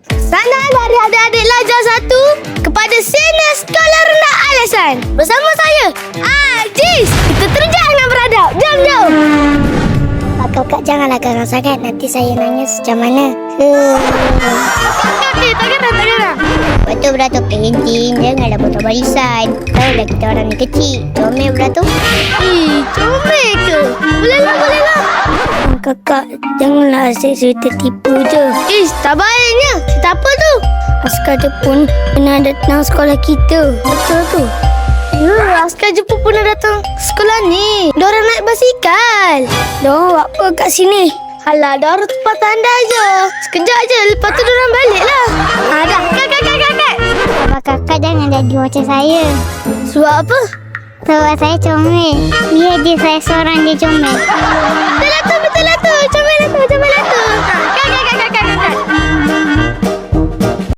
Salam dari adik-adik Lajar 1 kepada senior sekolah rendah Alasan. Bersama saya, Aziz. Kita terjun dengan beradab. Jom. Kakak janganlah garang sangat. Nanti saya nanya macam mana. Tak kena. Betul beratur kelinting. Janganlah potong barisan. Tahulah kita orang ni kecil. Comel beratur. Comel ke? Bolehlah. Kakak, janganlah asyik tertipu je. Tak baiknya. Cerita apa tu? Askar Jepun pernah datang sekolah kita. Betul tu. Askar Jepun pernah datang sekolah ni. Diorang naik basikal. Diorang buat apa kat sini? Alah, diorang tempat tanda je. Sekejap je, lepas tu diorang balik lah. Dah, kakak. Kakak jangan jadi macam saya. Sebab apa? Sebab saya comel. Biar je saya seorang je comel. Betul lah tu. Comel lah tu. Kakak.